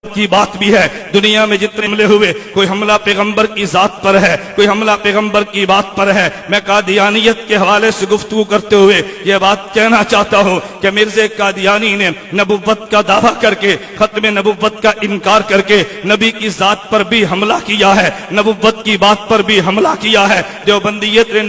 کی بات بھی ہے. دنیا میں جتنے حملے ہوئے کوئی حملہ پیغمبر کی ذات پر ہے, کوئی حملہ پیغمبر کی بات پر ہے. میں قادیانیت کے حوالے سے گفتگو کرتے ہوئے یہ بات کہنا چاہتا ہوں کہ مرزا قادیانی نے نبوت کا دعویٰ کر کے, ختم نبوت کا انکار کر کے نبی کی ذات پر بھی حملہ کیا ہے, نبوت کی بات پر بھی حملہ کیا ہے. دیوبندیت نے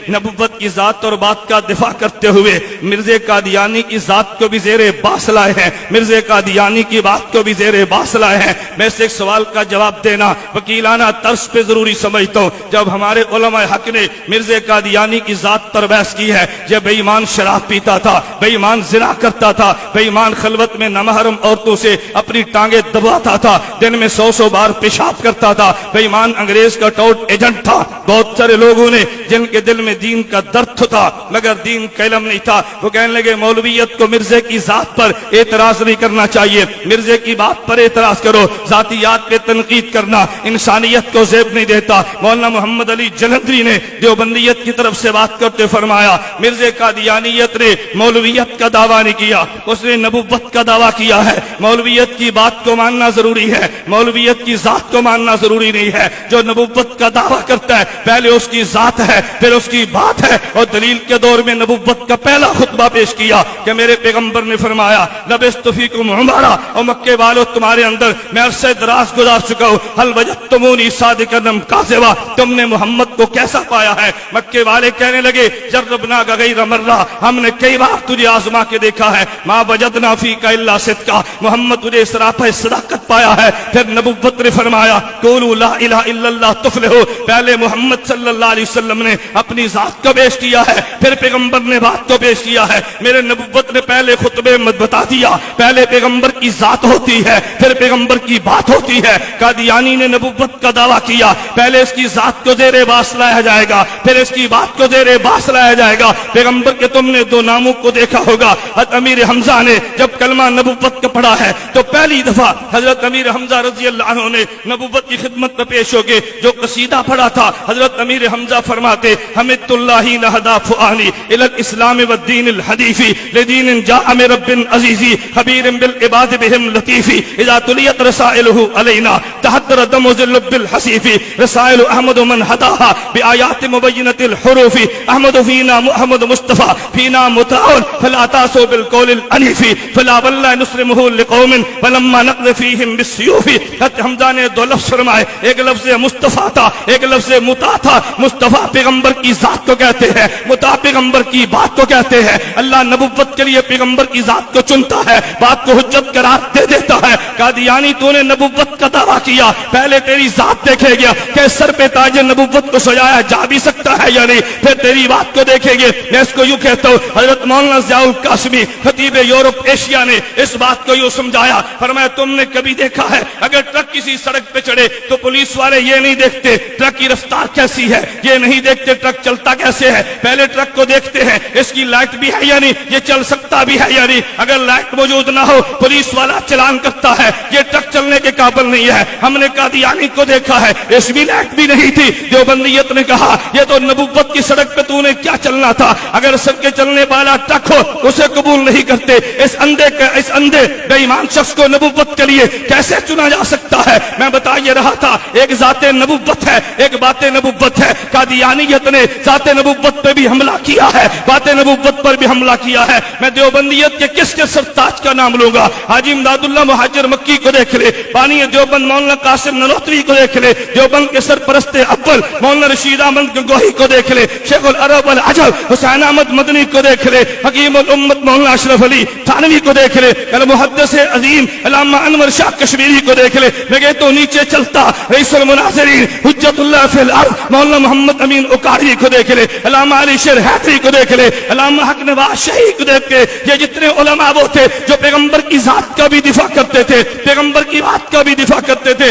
نبوت کی ذات اور بات کا دفاع کرتے ہوئے مرزا قادیانی کی ذات کو بھی زیر باس لائے ہیں, مرزا قادیانی کی بات کو بھی زیر باس لائے ہیں. میں سے ایک سوال کا جواب دینا وکیلانہ طرز پہ ضروری سمجھتا ہوں. جب ہمارے علماء حق نے مرزا قادیانی کی ذات پر بحث کی ہے, یہ بے ایمان شراب پیتا تھا, بے ایمان زنا کرتا تھا, بے ایمان خلوت میں نامحرم عورتوں سے اپنی ٹانگیں دباتا تھا, دن میں 100 بار پیشاب کرتا تھا, بے ایمان انگریز کا ٹوٹ ایجنٹ تھا. بہت سارے لوگوں نے جن کے دل میں دین کا درد تھا مگر دین کا علم نہیں تھا, وہ کہنے لگے مولویت کو مرزا کی ذات پر اعتراض نہیں کرنا چاہیے, مرزا کی بات پر اعتراض کرو. ذاتیات پہ تنقید کرنا انسانیت کو زیب نہیں دیتا. مولانا محمد علی جلندری نے دیوبندیت کی طرف سے بات کرتے فرمایا مرزا قادیانیت نے مولویت کا دعویٰ نہیں کیا, اس نے نبوت کا دعویٰ کیا ہے. مولویت کی بات کو ماننا ضروری ہے, مولویت کی ذات کو ماننا ضروری نہیں ہے. جو نبوت کا دعویٰ کرتا ہے پہلے اس کی ذات ہے پھر اس کی بات ہے. اور دلیل کے دور میں نبوت کا پہلا خطبہ پیش کیا کہ میرے پیغمبر نے فرمایا لبثت فیکم عمرا, اور مکے والو تمہارے اندر میں عرصہ دراز گزار چکا ہوں, هل وجدتمونی صادقا ام کاذبا, تم نے محمد کو کیسا پایا ہے. مکے والے کہنے لگے جربنا غیر مرہ, ہم نے کئی بار تجھے آزما کے دیکھا ہے, ما وجدنا فیک الا صدقا, محمد تجھے سراپا صداقت پایا ہے. پھر نبوت نے فرمایا قولوا لا الہ الا اللہ تفلحوا, پہلے محمد صلی اللہ علیہ وسلم نے اپنی ذات کو پیش کیا ہے, پھر پیغمبر نے بات کو پیش کیا ہے. میرے نبوت نے پہلے خطبے میں بتا دیا پہلے پیغمبر کی ذات ہوتی ہے پھر پیغمبر کی بات ہوتی ہے. قادیانی نے نبوت کا دعویٰ کیا, پہلے اس کی ذات کو زیر باس لایا جائے گا پھر اس کی بات کو زیر باس لایا جائے گا. پیغمبر کے تم نے دو ناموں کو دیکھا ہوگا. حضرت امیر حمزہ نے جب کلمہ نبوت کا پڑھا ہے تو پہلی دفعہ حضرت امیر حمزہ رضی اللہ عنہ نے نبوت کی خدمت میں پیش ہو کے جو قصیدہ پڑھا تھا, حضرت امیر حمزہ فرماتے حمدت اللہ نہدا فؤانی الی الاسلام والدین الحنیف لدین جاء من رب عزیز خبیر بالعباد بهم لطیف اذا تلیت رسائلہ علینا تحدر دم ذلب الحسیف رسائل احمد من ہداها بآیات مبینت الحروف احمد فینا محمد مصطفیٰ فینا متعاون فلا تاسو بالقول العنیف فلا واللہ نسلمہ لقوم فلما نقض فیہم بالسیوف. حضرت حمزہ نے دو لفظ فرمائے, ایک لفظ مصطفیٰ تھا ایک لفظ مطاع تھا. مصطفیٰ پیغمبر کی ذات کو کہتے ہیں, مطاع پیغمبر کی بات کو کہتے ہیں. اللہ نبوت کے لیے پیغمبر کی ذات کو چنتا ہے, بات کو حجت قرار دے دیتا ہے. قادیانی تو نے نبوت کا دعویٰ کیا, پہلے تیری ذات دیکھے گیا کہ سر پہ تاج نبوت کو سجایا جا بھی سکتا ہے یا نہیں, پھر تیری بات کو دیکھیں گے. میں اس کو یوں کہتا ہوں, حضرت مولانا ضیاء القاسمی خطیب یورپ ایشیا نے اس بات کو یوں سمجھایا, فرمایا تم نے کبھی دیکھا ہے اگر ٹرک کسی سڑک پہ چڑھے تو پولیس والے یہ نہیں دیکھتے ٹرک کی رفتار کیسی ہے, یہ نہیں دیکھتے ٹرک چلتا کیسے ہے, پہلے ٹرک کو دیکھتے ہیں اس کی لائٹ بھی ہے یا نہیں, یہ چل سکتا بھی ہے یا نہیں. اگر لائٹ موجود نہ ہو پولیس والا چلان کرتا ہے, یہ ٹرک چلنے کے قابل نہیں ہے. ہم نے قادیانی کو دیکھا ہے اس بھی لائٹ بھی نہیں تھی. دیوبندیت نے کہا یہ تو نبوت کی سڑک پہ تو نے کیا چلنا تھا, اگر سڑک کے چلنے والا ٹرک ہو اسے قبول نہیں کرتے. اس اندھے بے ایمان شخص کو نبوت کے لیے کیسے چنا جا سکتا ہے. میں بتا یہ رہا تھا ایک ذات نبوت ہے ایک بات نبوت ہے. قادیانیت نے ذات نبوت پہ بھی حملہ کیا ہے, بات نبوت پر بھی حملہ کیا ہے. میں دیوبندیت کے کس کے سرتاج کا نام لوں گا, حاجی امداد اللہ مہاجر مکی کو دیکھ لے, بانی دیوبند مولانا قاسم ننوتوی کو دیکھ لے, دیوبند کے سرپرست اول مولانا رشید احمد گنگوہی کو دیکھ لے, شیخ العرب والعجم حسین احمد مدنی کو دیکھ لے, حکیم الامت مولانا اشرف علی تھانوی کو دیکھ لے, المحدث عظیم علامہ انور شاہ کشمیری کو دیکھ لے. میں کہ تو نیچے چلتا رئیس المناظرین حجت اللہ فی الارض مولانا محمد امین اکاڑی کو دیکھ لے, علامہ علی شیر حیدری کو دیکھ لے, علامہ حق نواز شاہی کو دیکھ کے. یہ جتنے علماء وہ تھے جو پیغمبر کی ذات کا بھی دفاع کرتے تھے, پیغمبر کی بات کا بھی دفاع کرتے تھے.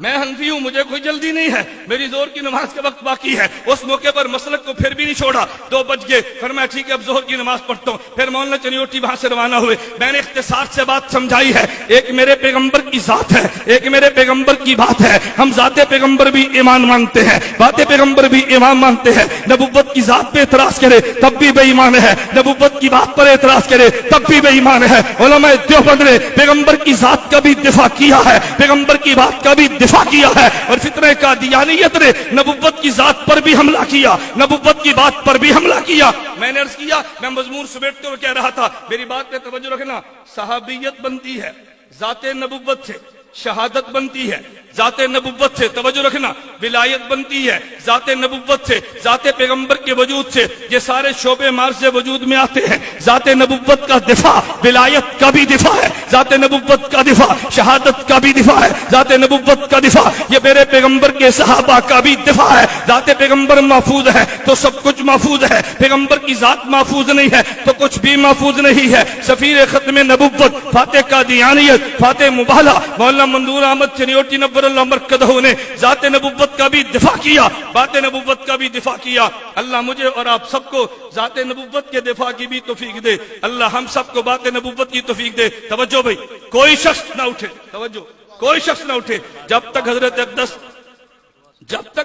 میں حنفی ہوں، مجھے کوئی جلدی نہیں ہے، میری زور کی نماز کا وقت باقی ہے۔ اس موقع پر مسلک کو پھر بھی نہیں چھوڑا، 2 بج گئے، فرمایا ٹھیک ہے اب ظہر کی نماز پڑھتا ہوں۔ پھر مولانا چنیوٹی وہاں سے روانہ ہوئے، میں نے اختصار سے بات سمجھائی ہے، ایک میرے پیغمبر کی ذات ہے، ایک میرے پیغمبر کی بات ہے، ہم ذات پیغمبر بھی ایمان مانتے ہیں، بات پیغمبر بھی ایمان مانتے ہیں۔ نبوت کی ذات پہ اعتراض کرے تب بھی بے ایمان ہے، نبوت کی بات پر اعتراض کرے تب بھی بے ایمان ہے۔ علماء دیوبند نے پیغمبر کی ذات کا بھی دفاع کیا ہے، پیغمبر کی بات کا بھی دفاع کیا ہے، اور فتنہ قادیانیت نے نبوت کی ذات پر بھی حملہ کیا، نبوت کی بات پر بھی حملہ کیا۔ میں نے عرض کیا، میں مضمون سمیٹتے ہوئے کہہ رہا تھا، میری بات پہ توجہ رکھنا، صحابیت بنتی ہے ذات نبوت سے، شہادت بنتی ہے ذات نبوت سے، توجہ رکھنا، ولایت بنتی ہے ذات نبوت سے، ذات پیغمبر کے وجود سے، یہ سارے شعبے مارز وجود میں آتے ہیں۔ ذات نبوت کا دفاع ولایت کا بھی دفاع ہے، ذات نبوت کا دفاع شہادت کا بھی دفاع ہے، ذات نبوت کا دفاع یہ میرے پیغمبر کے صحابہ کا بھی دفاع ہے۔ ذات پیغمبر محفوظ ہے تو سب کچھ محفوظ ہے، پیغمبر کی ذات محفوظ نہیں ہے تو کچھ بھی محفوظ نہیں ہے۔ سفیر ختم نبوت فاتح قادیانیت فاتح مبالہ مولانا منظور احمد چنیوٹی نور اللہ مرکزہ نے ذات نبوت کا بھی دفاع کیا، بات نبوت کا بھی دفاع کیا۔ اللہ مجھے اور آپ سب کو ذات نبوت کے دفاع کی بھی توفیق دے، اللہ ہم سب کو بات نبوت کی توفیق دے۔ توجہ بھائی، کوئی شخص نہ اٹھے، توجہ، کوئی شخص نہ اٹھے جب تک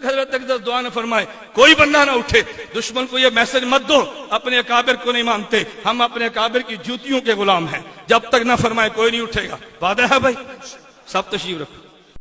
حضرت اقدس دعا نہ فرمائے، کوئی بندہ نہ اٹھے۔ دشمن کو یہ میسج مت دو اپنے اکابر کو نہیں مانتے، ہم اپنے اکابر کی جوتیوں کے غلام ہیں، جب تک نہ فرمائے کوئی نہیں اٹھے گا۔ وعدہ ہے بھائی؟ سب تشریف رکھو۔